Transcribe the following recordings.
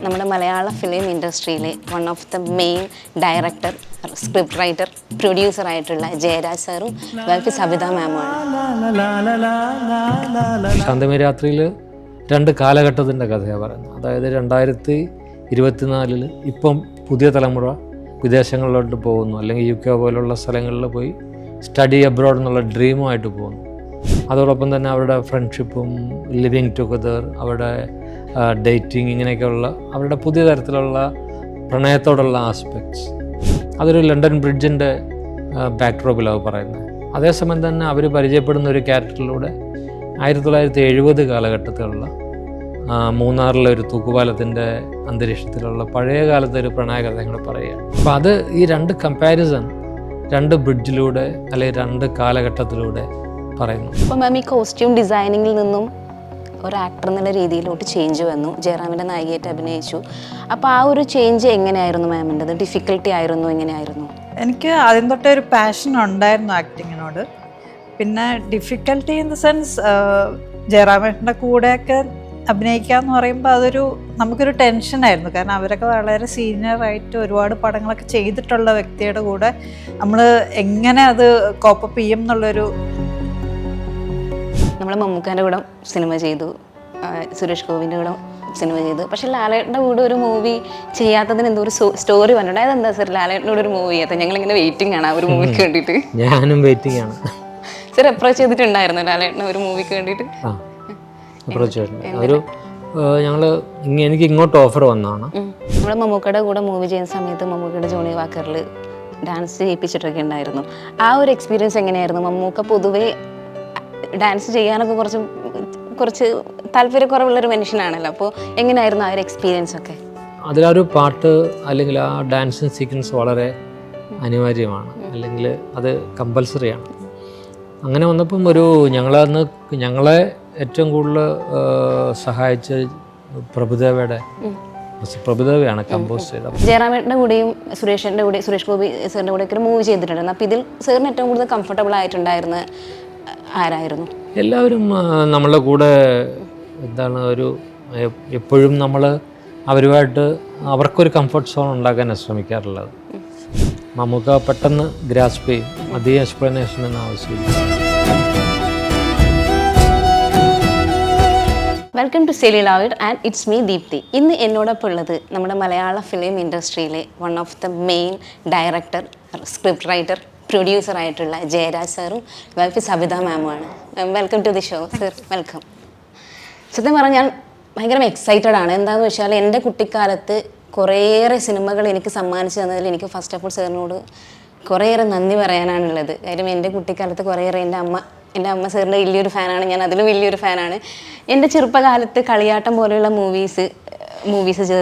നമ്മുടെ മലയാള ഫിലിം ഇൻഡസ്ട്രിയിലെ one of the main director, script writer, producer ആയിട്ടുള്ള ജയരാജ് സാറും വൈഫ് സബിത മാമുമാണ്. ശാന്തമേ രാത്രിയിൽ രണ്ട് കാലഘട്ടത്തിൻ്റെ കഥയാണ് പറയുന്നത്. അതായത് 2024 ഇപ്പം പുതിയ തലമുറ വിദേശങ്ങളിലോട്ട് പോകുന്നു, അല്ലെങ്കിൽ UK പോലുള്ള സ്ഥലങ്ങളിൽ പോയി സ്റ്റഡി അബ്രോഡ് എന്നുള്ള ഡ്രീമുമായിട്ട് പോകുന്നു. അതോടൊപ്പം തന്നെ അവരുടെ ഫ്രണ്ട്ഷിപ്പും ലിവിങ് ടുഗദർ, അവരുടെ ഡേറ്റിംഗ്, ഇങ്ങനെയൊക്കെയുള്ള അവരുടെ പുതിയ തരത്തിലുള്ള പ്രണയത്തോടുള്ള ആസ്പെക്ട്സ്. അതൊരു ലണ്ടൻ ബ്രിഡ്ജിൻ്റെ ബാക്ക്ഡ്രോപ്പിലാണ് പറയുന്നത്. അതേസമയം തന്നെ അവർ പരിചയപ്പെടുന്ന ഒരു ക്യാരക്ടറിലൂടെ 1970 കാലഘട്ടത്തിലുള്ള മൂന്നാറിലെ ഒരു തൂക്കുപാലത്തിൻ്റെ അന്തരീക്ഷത്തിലുള്ള പഴയ കാലത്തെ ഒരു പ്രണയകഥ കൂടെ പറയുകയാണ്. അപ്പോൾ അത് ഈ രണ്ട് കമ്പാരിസൺ രണ്ട് ബ്രിഡ്ജിലൂടെ അല്ലെങ്കിൽ രണ്ട് കാലഘട്ടത്തിലൂടെ പറയുന്നു. അപ്പോൾ മാം, ഈ കോസ്റ്റ്യൂം ഡിസൈനിങ്ങിൽ നിന്നും ഒരു ആക്ടർ എന്നുള്ള രീതിയിലോട്ട് ചേഞ്ച് വന്നു, ജയറാമിൻ്റെ നായികയായിട്ട് അഭിനയിച്ചു. അപ്പോൾ ആ ഒരു ചേഞ്ച് എങ്ങനെയായിരുന്നു മാമിൻ്റെത്? ഡിഫിക്കൽട്ടി ആയിരുന്നു, എങ്ങനെയായിരുന്നു? എനിക്ക് ആദ്യം തൊട്ടേ ഒരു പാഷൻ ഉണ്ടായിരുന്നു ആക്ടിങ്ങിനോട്. പിന്നെ ഡിഫിക്കൽട്ടി ഇൻ ദ സെൻസ്, ജയറാമേട്ടൻ്റെ കൂടെയൊക്കെ അഭിനയിക്കാമെന്ന് പറയുമ്പോൾ നമുക്കൊരു ടെൻഷനായിരുന്നു. കാരണം അവരൊക്കെ വളരെ സീനിയറായിട്ട് ഒരുപാട് പടങ്ങളൊക്കെ ചെയ്തിട്ടുള്ള വ്യക്തിയുടെ കൂടെ നമ്മൾ എങ്ങനെ അത് കോപ്പപ്പ് ചെയ്യും എന്നുള്ളൊരു. നമ്മൾ മമ്മൂക്കാൻ്റെ കൂടെ സിനിമ ചെയ്തു, സുരേഷ് ഗോപിൻ്റെ കൂടെ സിനിമ ചെയ്തു. പക്ഷേ ലാലേട്ടൻ്റെ കൂടെ ഒരു മൂവി ചെയ്യാത്തതിന് എന്തോ ഒരു സ്റ്റോറി പറഞ്ഞിട്ടുണ്ട്. അതെന്താ സാർ ലാലേട്ടൻ്റെ കൂടെ ഒരു മൂവി ചെയ്യാത്തത്? ഞങ്ങളിങ്ങനെ വെയിറ്റിംഗ് ആണ് ആ ഒരു മൂവിക്ക് വേണ്ടിയിട്ട്. ഞാനും വെയിറ്റിംഗ് ആണ്. സാർ അപ്രോച്ച് ചെയ്തിട്ടുണ്ടായിരുന്നു ലാലേട്ടനെ ഒരു മൂവിക്ക് വേണ്ടിയിട്ട്? അപ്രോച്ച് ചെയ്തിട്ടുണ്ട്. എനിക്ക് ഇങ്ങോട്ട് ഓഫർ വന്നതാണ്. നമ്മൾ മമ്മൂക്കയുടെ കൂടെ മൂവി ചെയ്യുന്ന സമയത്ത് മമ്മൂക്കയുടെ ജോണി വാക്കറിൽ ഡാൻസ് ചെയ്യിപ്പിച്ചിട്ടൊക്കെ ഉണ്ടായിരുന്നു. ആ ഒരു എക്സ്പീരിയൻസ് എങ്ങനെയായിരുന്നു? മമ്മൂക്ക പൊതുവേ ഡാൻസ് ചെയ്യാനൊക്കെ കുറച്ച് താല്പര്യക്കുറവുള്ളൊരു മനുഷ്യനാണല്ലോ. അപ്പോൾ എങ്ങനെയായിരുന്നു ആ ഒരു എക്സ്പീരിയൻസ് ഒക്കെ? അതിലൊരു പാട്ട് അല്ലെങ്കിൽ ആ ഡാൻസിങ് സീക്വൻസ് വളരെ അനിവാര്യമാണ്, അല്ലെങ്കിൽ അത് കമ്പൽസറിയാണ്. അങ്ങനെ വന്നപ്പം ഞങ്ങളെ ഏറ്റവും കൂടുതൽ സഹായിച്ച പ്രഭുദേവയാണ് കമ്പോസ് ചെയ്തത്. ജയറാമേട്ടൻ്റെ കൂടെയും സുരേഷ് ഗോപി സാറിൻ്റെ കൂടെ ഒരു മൂവി ചെയ്തിട്ടുണ്ടായിരുന്നു. അപ്പോൾ ഇതിൽ സാറിന് ഏറ്റവും കൂടുതൽ കംഫർട്ടബിൾ ആയിട്ടുണ്ടായിരുന്ന ആരായിരുന്നു? എല്ലാവരും നമ്മളുടെ കൂടെ എപ്പോഴും നമ്മൾ അവരുമായിട്ട് അവർക്കൊരു കംഫർട്ട് സോൺ ഉണ്ടാക്കാനാണ് ശ്രമിക്കാറുള്ളത്. നമുക്ക് പെട്ടെന്ന് ഗ്രാസ്പ് ചെയ്യും, അധികം എക്സ്പ്ലനേഷൻ ഒന്നും ആവശ്യമില്ല. Welcome to celluloid and it's me Deepthi. ഇന്ന് എന്നോടൊപ്പം ഉള്ളത് നമ്മുടെ മലയാള ഫിലിം ഇൻഡസ്ട്രിയിലെ one of the main director, script writer, producer ആയിട്ടുള്ള ജയരാജ് സാറും വൈഫ് സബിത മാമുമാണ്. Welcome to the show sir. Welcome. സത്യം പറഞ്ഞാൽ ഞാൻ ഭയങ്കര എക്സൈറ്റഡ് ആണ്. എന്താണെന്ന് വെച്ചാൽ എൻ്റെ കുട്ടിക്കാലത്ത് കുറേയേറെ സിനിമകൾ എനിക്ക് സമ്മാനിച്ചു തന്നതിൽ എനിക്ക് ഫസ്റ്റ് ഓഫ് ഓൾ സാറിനോട് കുറേയേറെ നന്ദി പറയാനാണുള്ളത്. കാര്യം എൻ്റെ കുട്ടിക്കാലത്ത് കുറേയേറെ എൻ്റെ അമ്മ സാറിൻ്റെ വലിയൊരു ഫാനാണ്, ഞാൻ അതിലും വലിയൊരു ഫാനാണ്. എൻ്റെ ചെറുപ്പകാലത്ത് കളിയാട്ടം പോലെയുള്ള മൂവീസ്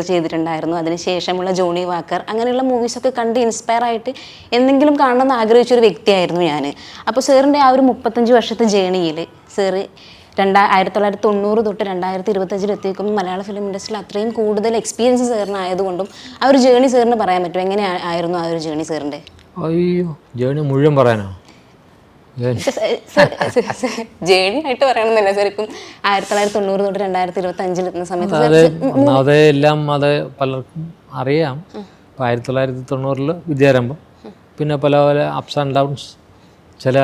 ചെയ്തിട്ടുണ്ടായിരുന്നു. അതിനുശേഷമുള്ള ജോണി വാക്കർ, അങ്ങനെയുള്ള മൂവീസൊക്കെ കണ്ട് ഇൻസ്പയർ ആയിട്ട് എന്തെങ്കിലും കാണണമെന്ന് ആഗ്രഹിച്ചൊരു വ്യക്തിയായിരുന്നു ഞാൻ. അപ്പോൾ സാറിൻ്റെ ആ ഒരു 35 വർഷത്തെ ജേണിയിൽ സാറ് 1990 തൊട്ട് 2025 എത്തിയേക്കുമ്പോൾ മലയാള ഫിലിം ഇൻഡസ്ട്രിയിൽ അത്രയും കൂടുതൽ എക്സ്പീരിയൻസ് സാറിനായതുകൊണ്ടും ആ ഒരു ജേണി സാറിന് പറയാൻ പറ്റും. എങ്ങനെ ആയിരുന്നു ആ ഒരു ജേണി സാറിൻ്റെ? ജേണി മുഴുവൻ പറയാനോ? ജേണി ആയിട്ട് പറയണമെന്നില്ല സാർ. ഇപ്പം 1990 തൊട്ട് 2025 എത്തുന്ന സമയത്ത് അതെല്ലാം അത് പലർക്കും അറിയാം. 1990 വിദ്യാരംഭം, പിന്നെ പല അപ്സ് ആൻഡ് ഡൗൺസ്, ചില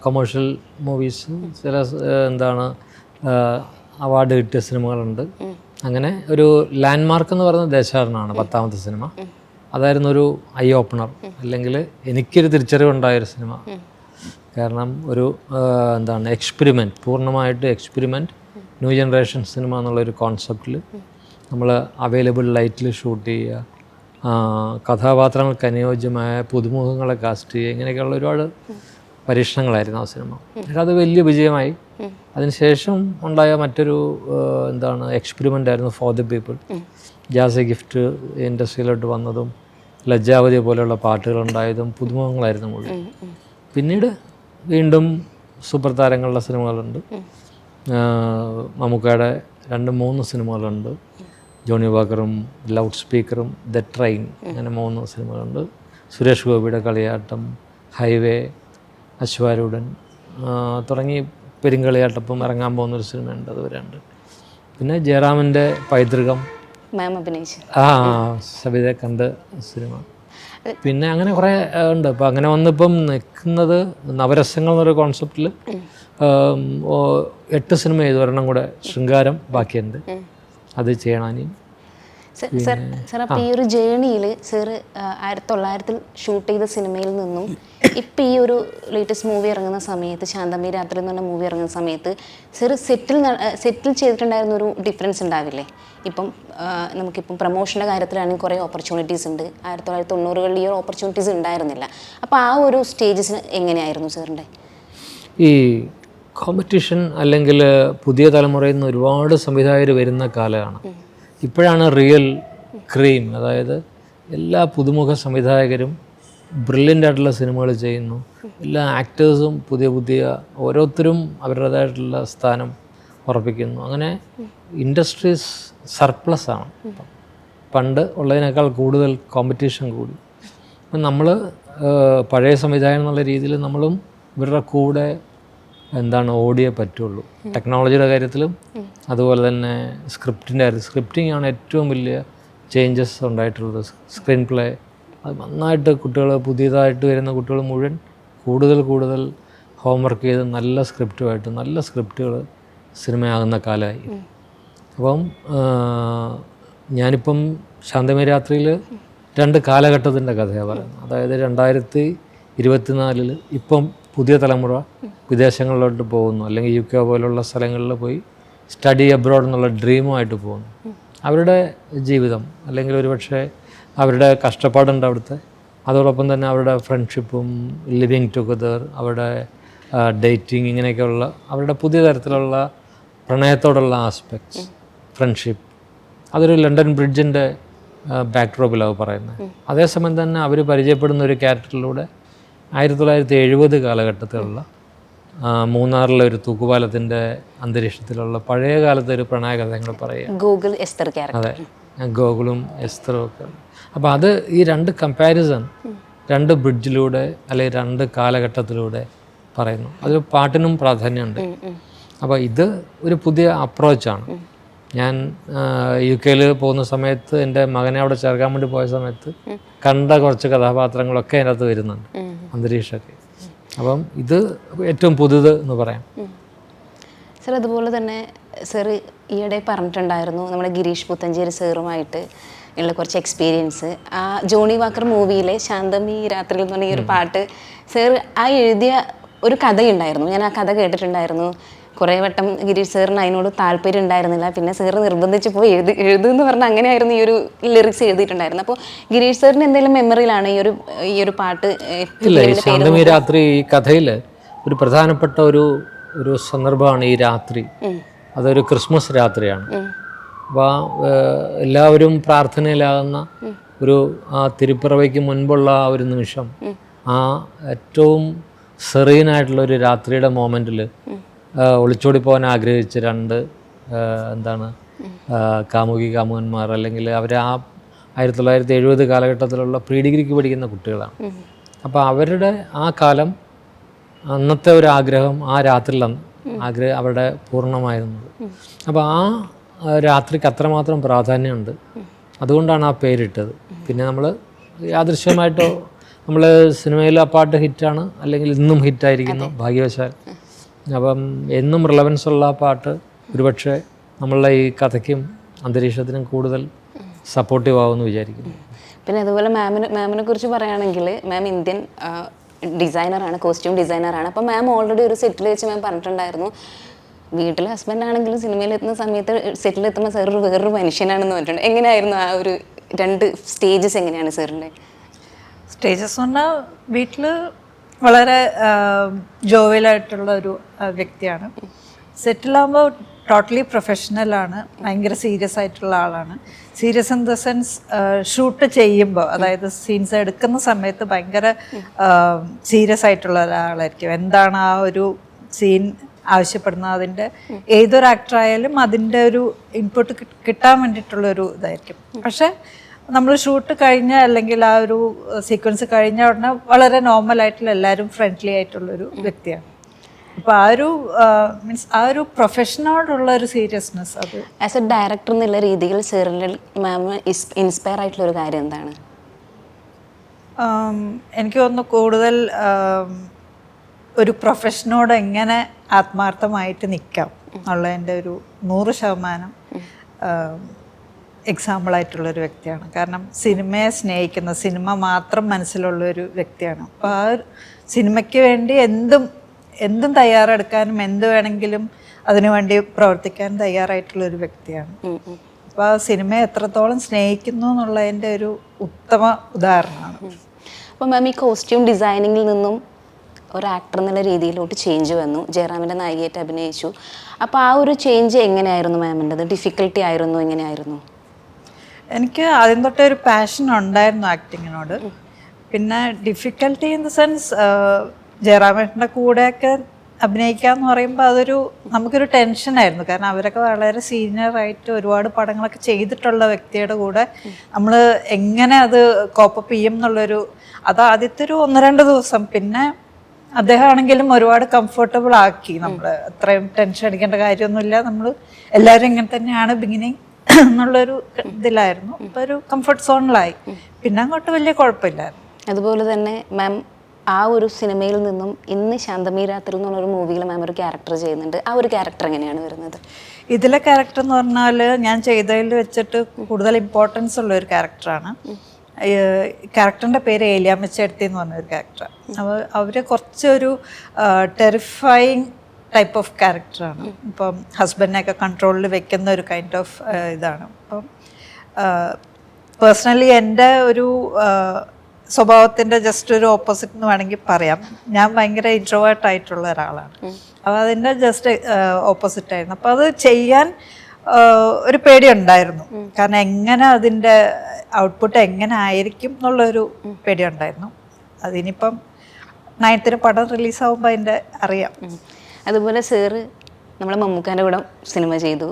കൊമേഴ്ഷ്യൽ മൂവീസ്, ചില അവാർഡ് കിട്ടിയ സിനിമകളുണ്ട്. അങ്ങനെ ഒരു ലാൻഡ് മാർക്ക് എന്ന് പറയുന്നത് ദേശാടനാണ്, 10ാമത്തെ സിനിമ. അതായിരുന്നു ഒരു ഐ ഓപ്പണർ, അല്ലെങ്കിൽ എനിക്കൊരു തിരിച്ചറിവുണ്ടായൊരു സിനിമ. കാരണം ഒരു എക്സ്പെരിമെൻറ്റ്, പൂർണ്ണമായിട്ട് എക്സ്പെരിമെൻറ്റ്, ന്യൂ ജനറേഷൻ സിനിമ എന്നുള്ളൊരു കോൺസെപ്റ്റിൽ നമ്മൾ അവൈലബിൾ ലൈറ്റിൽ ഷൂട്ട് ചെയ്യുക, കഥാപാത്രങ്ങൾക്ക് അനുയോജ്യമായ പുതുമുഖങ്ങളെ കാസ്റ്റ് ചെയ്യുക, ഇങ്ങനെയൊക്കെയുള്ള ഒരുപാട് പരീക്ഷണങ്ങളായിരുന്നു ആ സിനിമ. അത് വലിയ വിജയമായി. അതിനുശേഷം ഉണ്ടായ മറ്റൊരു എക്സ്പെരിമെൻ്റ് ആയിരുന്നു for the people. Jassie Gift ഇൻഡസ്ട്രിയിലോട്ട് വന്നതും, ലജ്ജാവതി പോലെയുള്ള പാട്ടുകളുണ്ടായതും പുതുമുഖങ്ങളായിരുന്നു മുഴുവൻ. പിന്നീട് വീണ്ടും സൂപ്പർ താരങ്ങളുടെ സിനിമകളുണ്ട്. മമ്മൂക്കയുടെ 2-3 സിനിമകളുണ്ട്. ജോണി വാക്കറും ലൗഡ് സ്പീക്കറും, ദ ട്രെയിൻ, അങ്ങനെ 3 സിനിമകളുണ്ട്. സുരേഷ് ഗോപിയുടെ കളിയാട്ടം, ഹൈവേ, അശ്വാരൂഢൻ തുടങ്ങി പെരുങ്കളിയാട്ടപ്പം ഇറങ്ങാൻ പോകുന്നൊരു സിനിമയുണ്ട്, അത് വരെയുണ്ട്. പിന്നെ ജയറാമിൻ്റെ പൈതൃകം, മാം അഭിനയിച്ചു. സബിതയെ കണ്ട് സിനിമ. പിന്നെ അങ്ങനെ കുറേ ഉണ്ട്. അപ്പോൾ അങ്ങനെ വന്നിപ്പം നിൽക്കുന്നത് നവരസങ്ങൾ എന്നൊരു കോൺസെപ്റ്റിൽ 8 സിനിമ ചെയ്തു. ഒരെണ്ണം കൂടെ ശൃംഗാരം ബാക്കിയുണ്ട്, അത് ചെയ്യണം ഇനി. സാർ അപ്പോൾ ഈ ഒരു ജേണിയിൽ സാറ് 1900 ഷൂട്ട് ചെയ്ത സിനിമയിൽ നിന്നും ഇപ്പം ഈ ഒരു ലേറ്റസ്റ്റ് മൂവി ഇറങ്ങുന്ന സമയത്ത്, ശാന്തമി രാത്രി എന്ന് പറഞ്ഞ മൂവി ഇറങ്ങുന്ന സമയത്ത് സാറ് സെറ്റിൽ ചെയ്തിട്ടുണ്ടായിരുന്ന ഒരു ഡിഫറൻസ് ഉണ്ടാവില്ലേ? ഇപ്പം നമുക്കിപ്പം പ്രൊമോഷൻ്റെ കാര്യത്തിലാണെങ്കിൽ കുറേ ഓപ്പർച്യൂണിറ്റീസ് ഉണ്ട്. 1990കളിൽ ഈ ഒരു ഓപ്പർച്യൂണിറ്റീസ് ഉണ്ടായിരുന്നില്ല. അപ്പോൾ ആ ഒരു സ്റ്റേജസിന് എങ്ങനെയായിരുന്നു സാറിൻ്റെ? ഈ കോമ്പറ്റീഷൻ അല്ലെങ്കിൽ പുതിയ തലമുറയിൽ നിന്ന് ഒരുപാട് സംവിധായകർ വരുന്ന കാലമാണ്. ഇപ്പോഴാണ് റിയൽ ക്രീം, അതായത് എല്ലാ പുതുമുഖ സംവിധായകരും ബ്രില്യൻ്റ് ആയിട്ടുള്ള സിനിമകൾ ചെയ്യുന്നു. എല്ലാ ആക്ടേഴ്സും പുതിയ ഓരോരുത്തരും അവരുടേതായിട്ടുള്ള സ്ഥാനം ഉറപ്പിക്കുന്നു. അങ്ങനെ ഇൻഡസ്ട്രീസ് സർപ്ലസ് ആണ്. പണ്ട് ഉള്ളതിനേക്കാൾ കൂടുതൽ കോമ്പറ്റീഷൻ കൂടി. അപ്പം നമ്മൾ പഴയ സംവിധായകൻ എന്നുള്ള രീതിയിൽ നമ്മളും ഇവരുടെ കൂടെ ഓടിയേ പറ്റുള്ളൂ. ടെക്നോളജിയുടെ കാര്യത്തിലും അതുപോലെ തന്നെ സ്ക്രിപ്റ്റിൻ്റെ കാര്യത്തിൽ. സ്ക്രിപ്റ്റിംഗ് ആണ് ഏറ്റവും വലിയ ചേഞ്ചസ് ഉണ്ടായിട്ടുള്ളത്. സ്ക്രീൻ പ്ലേ അത് നന്നായിട്ട് കുട്ടികൾ, പുതിയതായിട്ട് വരുന്ന കുട്ടികൾ മുഴുവൻ കൂടുതൽ ഹോംവർക്ക് ചെയ്ത് നല്ല സ്ക്രിപ്റ്റുമായിട്ട് നല്ല സ്ക്രിപ്റ്റുകൾ സിനിമയാകുന്ന കാലമായി. അപ്പം ഞാനിപ്പം ശാന്തമി രാത്രിയിൽ 2 കാലഘട്ടത്തിൻ്റെ കഥയാണ് പറയുന്നത്. അതായത് 2024 ഇപ്പം പുതിയ തലമുറ വിദേശങ്ങളിലോട്ട് പോകുന്നു, അല്ലെങ്കിൽ UK പോലുള്ള സ്ഥലങ്ങളിൽ പോയി സ്റ്റഡി അബ്രോഡ് എന്നുള്ള ഡ്രീമുമായിട്ട് പോകുന്നു. അവരുടെ ജീവിതം അല്ലെങ്കിൽ ഒരുപക്ഷെ അവരുടെ കഷ്ടപ്പാടുണ്ട് അവിടുത്തെ, അതോടൊപ്പം തന്നെ അവരുടെ ഫ്രണ്ട്ഷിപ്പും ലിവിങ് ടുഗദർ, അവരുടെ ഡേറ്റിങ്, ഇങ്ങനെയൊക്കെയുള്ള അവരുടെ പുതിയ തരത്തിലുള്ള പ്രണയത്തോടുള്ള ആസ്പെക്ട്സ്, ഫ്രണ്ട്ഷിപ്പ്, അതൊരു ലണ്ടൻ ബ്രിഡ്ജിൻ്റെ ബാക്ക്ഡ്രോപ്പിലാണ് പറയുന്നത്. അതേസമയം തന്നെ അവർ പരിചയപ്പെടുന്ന ഒരു ക്യാരക്ടറിലൂടെ 1970 കാലഘട്ടത്തിലുള്ള മൂന്നാറിലെ ഒരു തൂക്കുപാലത്തിൻ്റെ അന്തരീക്ഷത്തിലുള്ള പഴയ കാലത്തെ ഒരു പ്രണയകഥ ഞങ്ങൾ പറയുക. Google Esther character. അതെ, ഗോകുലും എസ്തറും ഒക്കെ. അപ്പോൾ അത് ഈ 2 കമ്പാരിസൺ 2 ബ്രിഡ്ജിലൂടെ അല്ലെങ്കിൽ 2 കാലഘട്ടത്തിലൂടെ പറയുന്നു. അതിൽ പാട്ടിനും പ്രാധാന്യമുണ്ട്. അപ്പോൾ ഇത് ഒരു പുതിയ അപ്രോച്ചാണ്. ഞാൻ UK പോകുന്ന സമയത്ത് എൻ്റെ മകനെ അവിടെ ചേർക്കാൻ വേണ്ടി പോയ സമയത്ത് കണ്ട കുറച്ച് കഥാപാത്രങ്ങളൊക്കെ അതിനകത്ത് വരുന്നുണ്ട്, അന്തരീക്ഷമൊക്കെ. അപ്പം ഇത് ഏറ്റവും പുതുത് എന്ന് പറയാം. സർ, അതുപോലെ തന്നെ സർ ഈയിടെ പറഞ്ഞിട്ടുണ്ടായിരുന്നു നമ്മുടെ ഗിരീഷ് പുത്തഞ്ചേരി സാറുമായിട്ട് ഉള്ള കുറച്ച് എക്സ്പീരിയൻസ്. ആ ജോണി വാക്കർ മൂവിയിലെ ശാന്തമി രാത്രിയിൽ എന്ന് പറഞ്ഞ ഈ ഒരു പാട്ട് സർ ആ എഴുതിയ ഒരു കഥയുണ്ടായിരുന്നു. ഞാൻ ആ കഥ കേട്ടിട്ടുണ്ടായിരുന്നു. കുറേ വട്ടം ഗിരീഷ് സാറിന് അതിനോട് താല്പര്യം ഉണ്ടായിരുന്നില്ല. പിന്നെ സാറ് നിർബന്ധിച്ച് പോയി എഴുതുമെന്ന് പറഞ്ഞാൽ അങ്ങനെയായിരുന്നു ഈ ഒരു ലിറിക്സ് എഴുതിയിട്ടുണ്ടായിരുന്നു. അപ്പോൾ ഗിരീഷ് സാറിന് എന്തെങ്കിലും മെമ്മറിയിലാണ് ഈ ഒരു പാട്ട്? ഇല്ല, ഈ ശാന്തമി രാത്രി ഈ കഥയിൽ ഒരു പ്രധാനപ്പെട്ട ഒരു സന്ദർഭമാണ് ഈ രാത്രി. അതൊരു ക്രിസ്മസ് രാത്രിയാണ്. അപ്പോൾ എല്ലാവരും പ്രാർത്ഥനയിലാകുന്ന ആ തിരുപ്പിറവയ്ക്ക് മുൻപുള്ള ആ ഒരു നിമിഷം, ആ ഏറ്റവും സെറീനായിട്ടുള്ള ഒരു രാത്രിയുടെ മൊമെൻറ്റിൽ ഒളിച്ചോടി പോകാൻ ആഗ്രഹിച്ച 2 കാമുകന്മാർ, അല്ലെങ്കിൽ അവർ ആ 1970 കാലഘട്ടത്തിലുള്ള പ്രീ ഡിഗ്രിക്ക് പഠിക്കുന്ന കുട്ടികളാണ്. അപ്പോൾ അവരുടെ ആ കാലം, അന്നത്തെ ഒരു ആഗ്രഹം ആ രാത്രിയിലാണ് അവരുടെ പൂർണ്ണമായിരുന്നത്. അപ്പോൾ ആ രാത്രിക്ക് അത്രമാത്രം പ്രാധാന്യമുണ്ട്. അതുകൊണ്ടാണ് ആ പേരിട്ടത്. പിന്നെ നമ്മൾ യാദൃശ്യമായിട്ടോ നമ്മൾ സിനിമയിൽ ആ പാട്ട് ഹിറ്റാണ്, അല്ലെങ്കിൽ ഇന്നും ഹിറ്റായിരിക്കുന്നു ഭാഗ്യവശാൽ. അപ്പം എന്നും റിലവൻസ് ഉള്ള പാട്ട് ഒരുപക്ഷെ നമ്മളുടെ ഈ കഥയ്ക്കും അന്തരീക്ഷത്തിനും കൂടുതൽ സപ്പോർട്ടീവ് ആവുമെന്ന് വിചാരിക്കുന്നു. പിന്നെ അതുപോലെ മാമിനെ കുറിച്ച് പറയുകയാണെങ്കിൽ, മാം ഇന്ത്യൻ ഡിസൈനറാണ്, കോസ്റ്റ്യൂം ഡിസൈനറാണ്. അപ്പോൾ മാം ഓൾറെഡി ഒരു സെറ്റിൽ വെച്ച് മാം പറഞ്ഞിട്ടുണ്ടായിരുന്നു, വീട്ടിൽ ഹസ്ബൻഡ് ആണെങ്കിലും സിനിമയിലെത്തുന്ന സമയത്ത് സെറ്റിലെത്തുമ്പോൾ സാർ വേറൊരു മനുഷ്യനാണെന്ന് പറഞ്ഞിട്ടുണ്ട്. എങ്ങനെയായിരുന്നു ആ ഒരു 2 സ്റ്റേജസ്? എങ്ങനെയാണ് സാറിൻ്റെ സ്റ്റേജസ്? പറഞ്ഞാൽ വീട്ടിൽ വളരെ ജോവിയലായിട്ടുള്ള ഒരു വ്യക്തിയാണ്. സെറ്റിലാകുമ്പോൾ ടോട്ടലി പ്രൊഫഷണലാണ്, ഭയങ്കര സീരിയസ് ആയിട്ടുള്ള ആളാണ്. Serious in the sense shoot ചെയ്യുമ്പോൾ, അതായത് സീൻസ് എടുക്കുന്ന സമയത്ത് ഭയങ്കര സീരിയസ് ആയിട്ടുള്ള ഒരാളായിരിക്കും. എന്താണ് ആ ഒരു സീൻ ആവശ്യപ്പെടുന്നത്, അതിൻ്റെ ഏതൊരു ആക്ടറായാലും അതിൻ്റെ ഒരു ഇൻപുട്ട് കിട്ടാൻ വേണ്ടിയിട്ടുള്ളൊരു ഇതായിരിക്കും. പക്ഷേ നമ്മൾ ഷൂട്ട് കഴിഞ്ഞ, അല്ലെങ്കിൽ ആ ഒരു സീക്വൻസ് കഴിഞ്ഞ ഉടനെ വളരെ നോർമലായിട്ടുള്ള, എല്ലാവരും ഫ്രണ്ട്ലി ആയിട്ടുള്ളൊരു വ്യക്തിയാണ്. അപ്പോൾ ആ ഒരു മീൻസ് ആ ഒരു പ്രൊഫഷനോടുള്ള ഒരു സീരിയസ്നെസ് അത്. ആസ് എ ഡയറക്ടർ എന്നുള്ള രീതിയിൽ സാറിൽ മാം ഇൻസ്പയർ ആയിട്ടുള്ള ഒരു കാര്യം എന്താണ്? എനിക്ക് തോന്നുന്നു കൂടുതൽ ഒരു പ്രൊഫഷനോട് എങ്ങനെ ആത്മാർത്ഥമായിട്ട് നിൽക്കാം എന്നുള്ളതിൻ്റെ ഒരു 100% എക്സാമ്പിളായിട്ടുള്ളൊരു വ്യക്തിയാണ്. കാരണം സിനിമയെ സ്നേഹിക്കുന്ന, സിനിമ മാത്രം മനസ്സിലുള്ളൊരു വ്യക്തിയാണ്. അപ്പോൾ ആ സിനിമയ്ക്ക് വേണ്ടി എന്തും തയ്യാറെടുക്കാനും എന്ത് വേണമെങ്കിലും അതിനുവേണ്ടി പ്രവർത്തിക്കാൻ തയ്യാറായിട്ടുള്ളൊരു വ്യക്തിയാണ്. അപ്പോൾ ആ സിനിമയെ എത്രത്തോളം സ്നേഹിക്കുന്നു എന്നുള്ളതിൻ്റെ ഒരു ഉത്തമ ഉദാഹരണമാണ്. അപ്പോൾ മാം ഈ കോസ്റ്റ്യൂം ഡിസൈനിങ്ങിൽ നിന്നും ഒരു ആക്ടർ എന്നുള്ള രീതിയിലോട്ട് ചേഞ്ച് വന്നു, ജയറാമിൻ്റെ നായികയായിട്ട് അഭിനയിച്ചു. അപ്പോൾ ആ ഒരു ചേഞ്ച് എങ്ങനെയായിരുന്നു മാമിൻ്റെത്? ഡിഫിക്കൽട്ടി ആയിരുന്നു, എങ്ങനെയായിരുന്നു? എനിക്ക് ആദ്യം തൊട്ടേ ഒരു പാഷൻ ഉണ്ടായിരുന്നു ആക്ടിങ്ങിനോട്. പിന്നെ ഡിഫിക്കൽട്ടി ഇൻ ദ സെൻസ് ജയറാമേട്ടൻ്റെ കൂടെയൊക്കെ അഭിനയിക്കുക എന്ന് പറയുമ്പോൾ നമുക്കൊരു ടെൻഷനായിരുന്നു. കാരണം അവരൊക്കെ വളരെ സീനിയറായിട്ട് ഒരുപാട് പടങ്ങളൊക്കെ ചെയ്തിട്ടുള്ള വ്യക്തിയുടെ കൂടെ നമ്മൾ എങ്ങനെ അത് കോപ്പപ്പ് ചെയ്യും എന്നുള്ളൊരു, അത് ആദ്യത്തെ ഒരു 1-2 ദിവസം. പിന്നെ അദ്ദേഹം ആണെങ്കിലും ഒരുപാട് കംഫർട്ടബിൾ ആക്കി. നമ്മൾ അത്രയും ടെൻഷൻ അടിക്കേണ്ട കാര്യമൊന്നുമില്ല, നമ്മൾ എല്ലാവരും ഇങ്ങനെ തന്നെയാണ് ബിഗിനിങ് എന്നുള്ളൊരു ഇതിലായിരുന്നു. അപ്പോൾ ഒരു കംഫർട്ട് സോണിലായി. പിന്നെ അങ്ങോട്ട് വലിയ കുഴപ്പമില്ലായിരുന്നു. അതുപോലെ തന്നെ മാം ആ ഒരു സിനിമയിൽ നിന്നും ഇന്ന് ശാന്തമീ രാത്രി എന്നുള്ളൊരു മൂവിയിൽ മാം ഒരു ക്യാരക്ടർ ചെയ്യുന്നുണ്ട്. ആ ഒരു ക്യാരക്ടർ എങ്ങനെയാണ് വരുന്നത്? ഇതിലെ ക്യാരക്ടർ എന്ന് പറഞ്ഞാൽ ഞാൻ ചെയ്തതിൽ വെച്ചിട്ട് കൂടുതൽ ഇമ്പോർട്ടൻസ് ഉള്ള ഒരു ക്യാരക്ടറാണ്. ക്യാരക്ടറിൻ്റെ പേര് ഏലിയാമ്മച്ചേർത്തി എന്ന് പറഞ്ഞൊരു ക്യാരക്ടർ. അവർ കുറച്ചൊരു ടെറിഫൈങ് ടൈപ്പ് ഓഫ് ക്യാരക്ടറാണ്. ഇപ്പം ഹസ്ബൻഡിനെയൊക്കെ കൺട്രോളിൽ വെക്കുന്ന ഒരു കൈൻഡ് ഓഫ് ഇതാണ്. അപ്പം പേഴ്സണലി എൻ്റെ ഒരു സ്വഭാവത്തിൻ്റെ ജസ്റ്റ് ഒരു ഓപ്പോസിറ്റ് എന്ന് വേണമെങ്കിൽ പറയാം. ഞാൻ ഭയങ്കര ഇൻട്രോവേർട്ട് ആയിട്ടുള്ള ഒരാളാണ്. അപ്പോൾ അതിൻ്റെ ജസ്റ്റ് ഓപ്പോസിറ്റ് ആയിരുന്നു. അപ്പോൾ അത് ചെയ്യാൻ ഒരു പേടിയുണ്ടായിരുന്നു. കാരണം എങ്ങനെ അതിൻ്റെ ഔട്ട്പുട്ട് എങ്ങനെ ആയിരിക്കും എന്നുള്ളൊരു പേടിയുണ്ടായിരുന്നു. അതിനിപ്പം 9th പടം റിലീസാകുമ്പോൾ അതിൻ്റെ അറിയാം. അതുപോലെ സാറ് നമ്മളെ മമ്മൂക്കാൻ്റെ കൂടെ സിനിമ ചെയ്തു,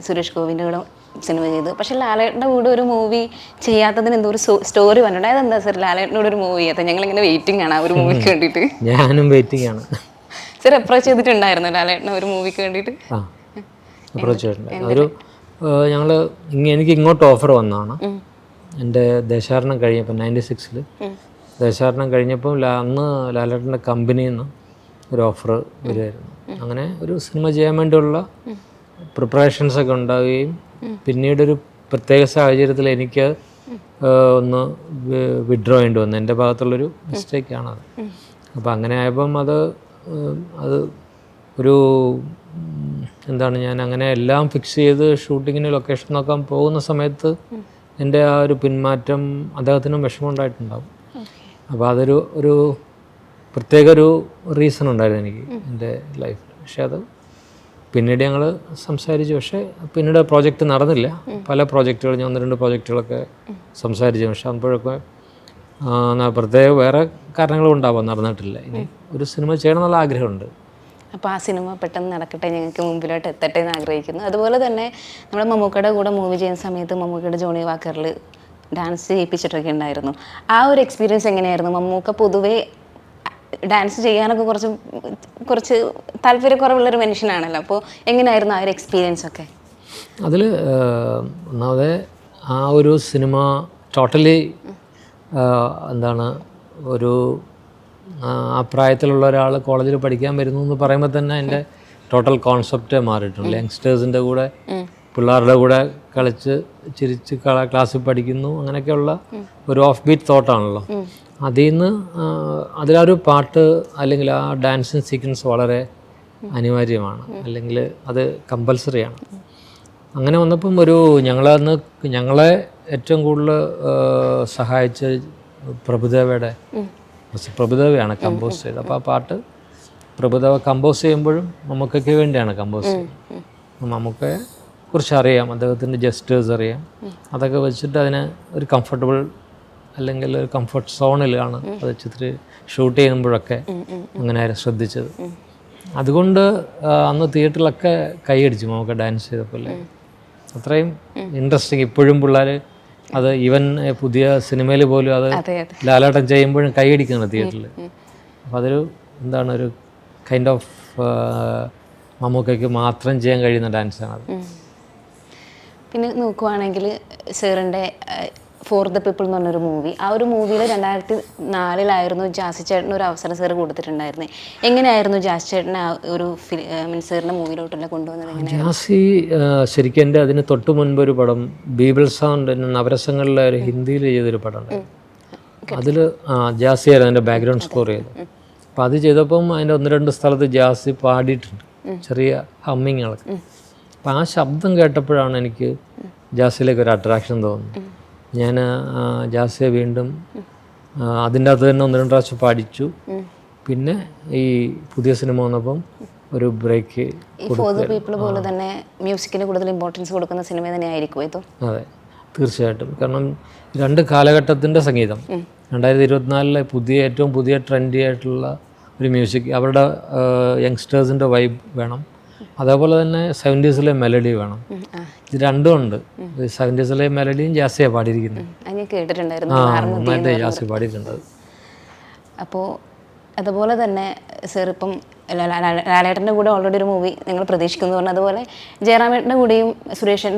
സുരേഷ് ഗോപിൻ്റെ കൂടെ സിനിമ ചെയ്തു. പക്ഷെ ലാലേട്ടൻ്റെ കൂടെ ഒരു മൂവി ചെയ്യാത്തതിന് എന്തോ ഒരു സ്റ്റോറി പറഞ്ഞിട്ടുണ്ട്. അതെന്താ സാർ ലാലേട്ടൻ്റെ കൂടെ ഒരു മൂവി ചെയ്യാത്ത? ഞങ്ങളിങ്ങനെ വെയിറ്റിംഗ് ആണ് ആ ഒരു മൂവിക്ക് വേണ്ടിയിട്ട്. ഞാനും വെയിറ്റിംഗ് ആണ്. സാർ അപ്രോച്ച് ചെയ്തിട്ടുണ്ടായിരുന്നു ലാലേട്ടനെ ഒരു മൂവിക്ക് വേണ്ടിയിട്ട്? അപ്രോച്ച് ചെയ്തിട്ടുണ്ട്. ഒരു എനിക്ക് ഇങ്ങോട്ട് ഓഫർ വന്നതാണ്. എൻ്റെ ദേശാടനം കഴിഞ്ഞപ്പോൾ 96 ദേശാടനം കഴിഞ്ഞപ്പോൾ അന്ന് ലാലേട്ടൻ്റെ കമ്പനിയിൽ നിന്ന് ഒരു ഓഫർ വരുമായിരുന്നു. അങ്ങനെ ഒരു സിനിമ ചെയ്യാൻ വേണ്ടിയുള്ള പ്രിപ്പറേഷൻസൊക്കെ ഉണ്ടാവുകയും പിന്നീടൊരു പ്രത്യേക സാഹചര്യത്തിൽ എനിക്ക് ഒന്ന് വിഡ്രോ ചെയ്യേണ്ടി വന്നു. എൻ്റെ ഭാഗത്തുള്ളൊരു മിസ്റ്റേക്കാണത്. അപ്പോൾ അങ്ങനെ ആയപ്പം അത് ഒരു എന്താണ്, ഞാൻ അങ്ങനെ എല്ലാം ഫിക്സ് ചെയ്ത് ഷൂട്ടിങ്ങിന് ലൊക്കേഷൻ നോക്കാൻ പോകുന്ന സമയത്ത് എൻ്റെ ആ ഒരു പിന്മാറ്റം അദ്ദേഹത്തിനും വിഷമമുണ്ടായിട്ടുണ്ടാവും. അപ്പോൾ ഒരു പ്രത്യേക ഒരു റീസൺ ഉണ്ടായിരുന്നു എനിക്ക് എൻ്റെ ലൈഫിൽ. പക്ഷെ അത് പിന്നീട് ഞങ്ങൾ സംസാരിച്ചു. പക്ഷേ പിന്നീട് പ്രോജക്റ്റ് നടന്നില്ല. പല പ്രോജക്റ്റുകൾ, ഞാൻ 1-2 പ്രോജക്റ്റുകളൊക്കെ സംസാരിച്ചു. പക്ഷെ അപ്പോഴൊക്കെ പ്രത്യേക വേറെ കാരണങ്ങളും ഉണ്ടാവാൻ നടന്നിട്ടില്ല. ഇനി ഒരു സിനിമ ചെയ്യണമെന്നുള്ള ആഗ്രഹമുണ്ട്. അപ്പോൾ ആ സിനിമ പെട്ടെന്ന് നടക്കട്ടെ, ഞങ്ങൾക്ക് മുമ്പിലോട്ട് എത്തട്ടെ എന്ന് ആഗ്രഹിക്കുന്നു. അതുപോലെ തന്നെ നമ്മൾ മമ്മൂക്കയുടെ കൂടെ മൂവി ചെയ്യുന്ന സമയത്ത് മമ്മൂക്കയുടെ ജോണി വാക്കറിൽ ഡാൻസ് ചെയ്യിപ്പിച്ചിട്ടൊക്കെ ഉണ്ടായിരുന്നു. ആ ഒരു എക്സ്പീരിയൻസ് എങ്ങനെയായിരുന്നു? മമ്മൂക്ക പൊതുവേ ഡാൻസ് ചെയ്യാനൊക്കെ കുറച്ച് താല്പര്യക്കുറവുള്ളൊരു മനുഷ്യനാണല്ലോ. അപ്പോൾ എങ്ങനെയായിരുന്നു ആ ഒരു എക്സ്പീരിയൻസ് ഒക്കെ? അതിൽ ഒന്നാമത് ആ ഒരു സിനിമ ടോട്ടലി എന്താണ്, ഒരു ആ പ്രായത്തിലുള്ള ഒരാൾ കോളേജിൽ പഠിക്കാൻ വരുന്നു എന്ന് പറയുമ്പോൾ തന്നെ എൻ്റെ ടോട്ടൽ കോൺസെപ്റ്റേ മാറിയിട്ടുണ്ട്. യങ്സ്റ്റേഴ്സിൻ്റെ കൂടെ, പിള്ളേരുടെ കൂടെ കളിച്ച് ചിരിച്ച് ക്ലാസ്സിൽ പഠിക്കുന്നു, അങ്ങനെയൊക്കെയുള്ള ഒരു ഓഫ് ബീറ്റ് തോട്ടാണല്ലോ. അതിൽ നിന്ന് അതിലൊരു പാട്ട് അല്ലെങ്കിൽ ആ ഡാൻസിങ് സീക്വൻസ് വളരെ അനിവാര്യമാണ്, അല്ലെങ്കിൽ അത് കമ്പൽസറിയാണ്. അങ്ങനെ വന്നപ്പം ഞങ്ങളെ ഏറ്റവും കൂടുതൽ സഹായിച്ച പ്രഭുദേവയാണ് കമ്പോസ് ചെയ്തത്. അപ്പോൾ ആ പാട്ട് പ്രഭുദേവ കമ്പോസ് ചെയ്യുമ്പോഴും മമ്മൂക്കയ്ക്ക് വേണ്ടിയാണ് കമ്പോസ് ചെയ്യുന്നത്. മമ്മൂക്കയെ കുറിച്ച് അറിയാം, അദ്ദേഹത്തിൻ്റെ ജസ്റ്റേഴ്സ് അറിയാം. അതൊക്കെ വെച്ചിട്ട് അതിനെ ഒരു കംഫർട്ടബിൾ അല്ലെങ്കിൽ ഒരു കംഫർട്ട് സോണിലാണ് അത് ഷൂട്ട് ചെയ്യുമ്പോഴൊക്കെ അങ്ങനെ ശ്രദ്ധിച്ചത്. അതുകൊണ്ട് അന്ന് തിയേറ്ററിലൊക്കെ കൈയടിച്ചു മമ്മൂക്ക ഡാൻസ് ചെയ്തപ്പോൾ. അത്രയും ഇൻട്രസ്റ്റിങ്. ഇപ്പോഴും പിള്ളേർ അത് ഈവൻ പുതിയ സിനിമയിൽ പോലും അത് ലാലേട്ടൻ ചെയ്യുമ്പോഴും കൈയടിക്കുന്നുണ്ട് തിയേറ്ററിൽ. അപ്പോൾ അതൊരു എന്താണ്, ഒരു കൈൻഡ് ഓഫ് മമ്മൂക്കയ്ക്ക് മാത്രം ചെയ്യാൻ കഴിയുന്ന ഡാൻസാണത്. പിന്നെ നോക്കുവാണെങ്കിൽ സാറിൻ്റെ ഫോർ ദ പീപ്പിൾ എന്ന് പറഞ്ഞൊരു മൂവി, ആ ഒരു മൂവിയിൽ 2004 ജാസി ചേട്ടന് ഒരു അവസരം സാർ കൊടുത്തിട്ടുണ്ടായിരുന്നത്. എങ്ങനെയായിരുന്നു ജാസി ചേട്ടനെ ആ ഒരു മീൻസ് സാറിൻ്റെ മൂവിയിലോട്ടുള്ള കൊണ്ടുവന്നത്? എങ്ങനെ ജാസി ശരിക്കും എൻ്റെ അതിന് തൊട്ട് മുൻപ് ഒരു പടം ബീബിൾ സൗണ്ട് നവരസങ്ങളിലെ ഒരു ഹിന്ദിയിൽ ചെയ്തൊരു പടം ഉണ്ട്. അതിൽ ജാസി ആയിരുന്നു അതിൻ്റെ ബാക്ക്ഗ്രൗണ്ട് സ്കോർ ചെയ്തത്. അപ്പോൾ അത് ചെയ്തപ്പം അതിൻ്റെ 1-2 സ്ഥലത്ത് ജാസി പാടിയിട്ടുണ്ട്, ചെറിയ ഹമ്മിങ്ങുകളൊക്കെ. അപ്പോൾ ആ ശബ്ദം കേട്ടപ്പോഴാണ് എനിക്ക് ജാസിയിലേക്ക് ഒരു അട്രാക്ഷൻ തോന്നുന്നത്. ഞാൻ ജാസിയെ വീണ്ടും അതിൻ്റെ അകത്ത് തന്നെ 1-2 പ്രാവശ്യം പാടിച്ചു. പിന്നെ ഈ പുതിയ സിനിമ വന്നപ്പം ഒരു ബ്രേക്ക്. ഈ ഫോർ ദ പീപ്പിൾ പോലെ തന്നെ മ്യൂസിക്കിന് കൂടുതൽ ഇമ്പോർട്ടൻസ് കൊടുക്കുന്ന സിനിമ തന്നെയായിരിക്കും ഇത്? അതെ, തീർച്ചയായിട്ടും. കാരണം 2 കാലഘട്ടത്തിൻ്റെ സംഗീതം, 2024 ഏറ്റവും പുതിയ ട്രെൻഡി ആയിട്ടുള്ള ഒരു മ്യൂസിക്, അവരുടെ യങ്സ്റ്റേഴ്സിൻ്റെ വൈബ് വേണം, അതേപോലെ തന്നെ 70s മെലഡി വേണം. ഇത് രണ്ടും ഉണ്ട്. 70s മെലഡിയും ജാസിയാണ് പാടിയിരിക്കുന്നത്. ഞാൻ കേട്ടിട്ടുണ്ടായിരുന്നു, നന്നായിട്ട് ജാസി പാടിയിട്ടുണ്ട്. അപ്പോൾ അതുപോലെ തന്നെ സാർ ഇപ്പം ലാലേട്ടൻ്റെ കൂടെ ഓൾറെഡി ഒരു മൂവി നിങ്ങൾ പ്രതീക്ഷിക്കുന്നു പറഞ്ഞു, അതുപോലെ ജയറാമേട്ടൻ്റെ കൂടെയും സുരേഷ്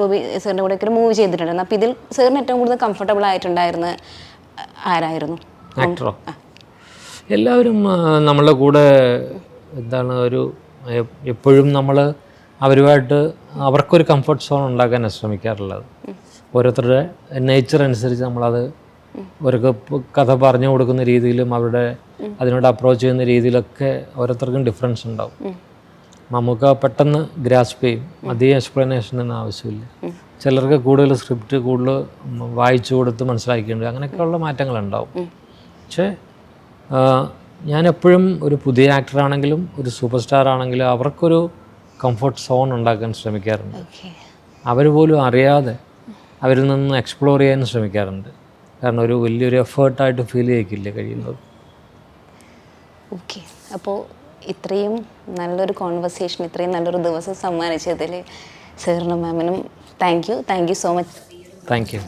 ഗോപി സാറിൻ്റെ കൂടെയൊക്കെ ഒരു മൂവി ചെയ്തിട്ടുണ്ടായിരുന്നു. അപ്പോൾ ഇതിൽ സാറിന് ഏറ്റവും കൂടുതൽ കംഫർട്ടബിൾ ആയിട്ടുണ്ടായിരുന്ന ആരായിരുന്നു? ആക്ടറോ? എല്ലാവരും നമ്മളുടെ കൂടെ എന്താണ് എപ്പോഴും നമ്മൾ അവരുമായിട്ട് അവർക്കൊരു കംഫർട്ട് സോൺ ഉണ്ടാക്കാനാണ് ശ്രമിക്കാറുള്ളത്. ഓരോരുത്തരുടെ നേച്ചർ അനുസരിച്ച് നമ്മളത് അവർക്ക് കഥ പറഞ്ഞു കൊടുക്കുന്ന രീതിയിലും അവരുടെ അതിനോട് അപ്രോച്ച് ചെയ്യുന്ന രീതിയിലൊക്കെ ഓരോരുത്തർക്കും ഡിഫറൻസ് ഉണ്ടാവും. നമുക്ക് പെട്ടെന്ന് ഗ്രാസ്പ് ചെയ്യും, അധികം എക്സ്പ്ലനേഷൻ ഒന്നും ആവശ്യമില്ല. ചിലർക്ക് കൂടുതൽ സ്ക്രിപ്റ്റ് കൂടുതൽ വായിച്ചു കൊടുത്ത് മനസ്സിലാക്കിയിട്ടുണ്ട്, അങ്ങനെയൊക്കെയുള്ള മാറ്റങ്ങളുണ്ടാവും. പക്ഷേ ഞാനെപ്പോഴും ഒരു പുതിയ ആക്ടറാണെങ്കിലും ഒരു സൂപ്പർ സ്റ്റാർ ആണെങ്കിലും അവർക്കൊരു കംഫർട്ട് സോൺ ഉണ്ടാക്കാൻ ശ്രമിക്കാറുണ്ട്. അവർ പോലും അറിയാതെ അവരിൽ നിന്ന് എക്സ്പ്ലോർ ചെയ്യാൻ ശ്രമിക്കാറുണ്ട്. കാരണം ഒരു വലിയൊരു എഫേർട്ടായിട്ട് ഫീൽ ചെയ്യിക്കില്ല കഴിയുന്നത്. ഓക്കെ, അപ്പോൾ ഇത്രയും നല്ലൊരു കോൺവെർസേഷൻ, ഇത്രയും നല്ലൊരു ദിവസം സമ്മാനിച്ചതിൽ സാറിനും മാമിനും thank you so much. Thank U.